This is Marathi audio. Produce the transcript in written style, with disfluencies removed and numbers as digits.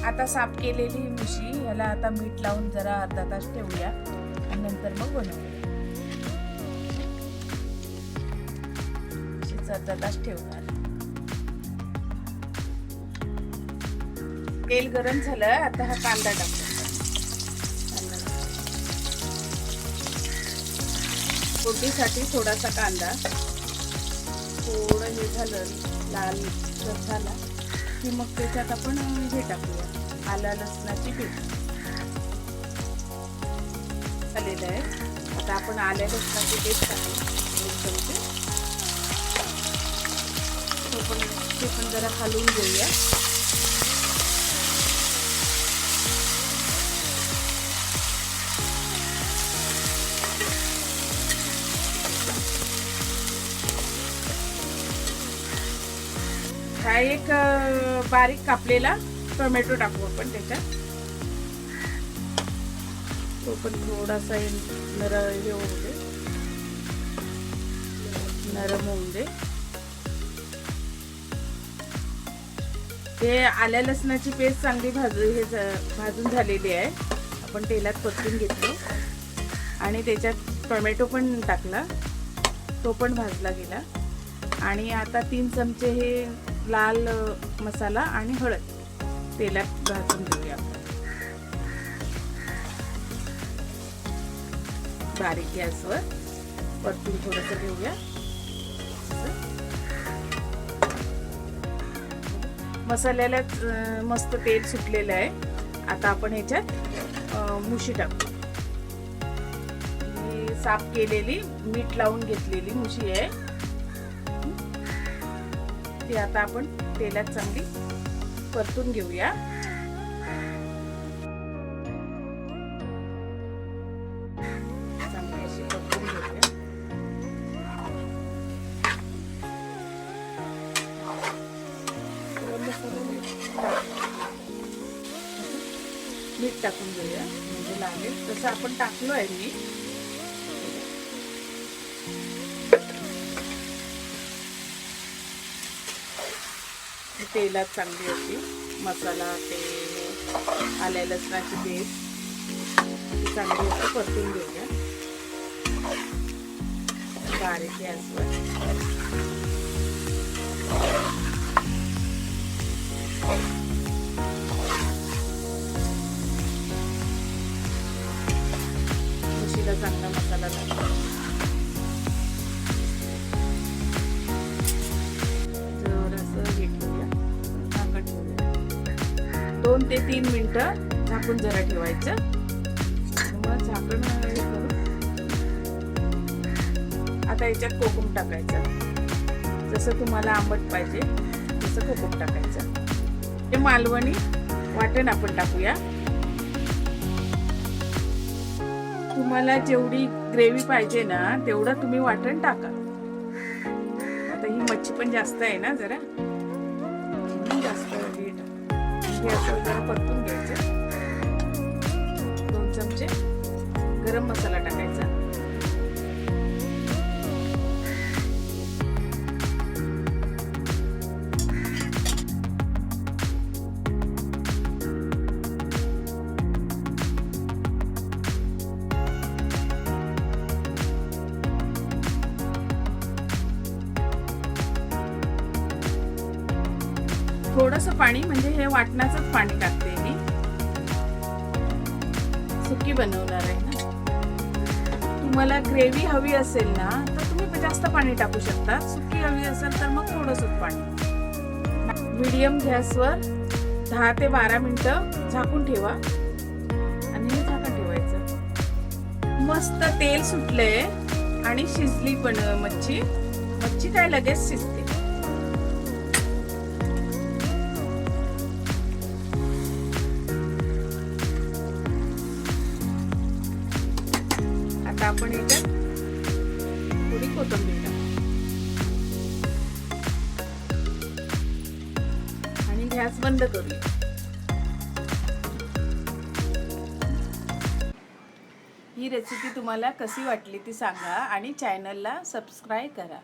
आता साफ केलेली मुशी याला आता मीठ लावून जरा अर्धा तास ठेवूया आणि नंतर मग बनवूया. अर्धा तास ठेवणार. तेल गरम झालं. आता हा कांदा टाकूया. फोडणीसाठी थोडासा कांदा थोडं हे झालं लाल झाला की मग त्याच्यात आपण हे टाकूया आलं लसणाची पेस्ट आलेलं आहे. आता आपण आलं लसणाची पेस्ट टाकू. ते पण जरा हलवून घेऊया. हा एक बारीक कापलेला टोमॅटो टाकू आपण त्याच्यात. तो पण थोडासा नरम होऊ दे, नरम होऊ दे. ते आल्या लसणाची पेस्ट चांगली भाजून झालेली आहे. आपण तेलात परतून घेतलो आणि त्याच्यात टोमॅटो पण टाकला. तो पण भाजला गेला. आणि आता 3 चमचे हे लाल मसाला आणि हळद तेलात भाजून घेऊया आपण बारीक गॅसवर. परतून थोडंसं घेऊया. मसाल्याला मस्त तेल सुटलेलं आहे. आता आपण ह्याच्यात मुशी टाकू. साफ केलेली मीठ लावून घेतलेली मुशी आहे ती आता आपण तेलात चांगली परतून घेऊया. चांगली अशी परतून घेऊया. मीठ टाकून घेऊया म्हणजे लागेल तसं आपण टाकलो आहे मीठ. तेलात चांगली अशी मसाला तेल आल्या लसणाची पेस्ट चांगली अशी परतून घेऊया बारीक गॅसवर. मुशीला चांगला मसाला टाकूया. 2 ते 3 मिनिटं झाकून जरा ठेवायचं. मग झाकण करून आता याच्यात कोकम टाकायचं. जसं तुम्हाला आंबट पाहिजे तसं कोकम टाकायचं. ते मालवणी वाटण आपण टाकूया. तुम्हाला जेवढी ग्रेव्ही पाहिजे ना तेवढं तुम्ही वाटण टाका. आता ही मच्छी पण जास्त आहे ना जरा जास्त हे असं जरा परतून घ्यायचं. 2 चमचे गरम मसाला टाकायचा. थोडंसं पाणी म्हणजे हे वाटणाचंच पाणी टाकते मी. सुकी बनवणार आहे ना. तुम्हाला ग्रेव्ही हवी असेल ना तर तुम्ही जास्त पाणी टाकू शकता. सुकी हवी असेल तर मग थोडंसं पाणी. मीडियम गॅसवर 10 ते 12 मिनिटं झाकून ठेवा आणि हे झाकण ठेवायचं. मस्त तेल सुटलंय आणि शिजली पण मच्छी. मच्छी काय लगेच शिजते. आता आपण याच्यात थोडी कोथिंबीर आणि गॅस बंद करूया. ही रेसिपी तुम्हाला कशी वाटली ती सांगा आणि चॅनलला सबस्क्राईब करा.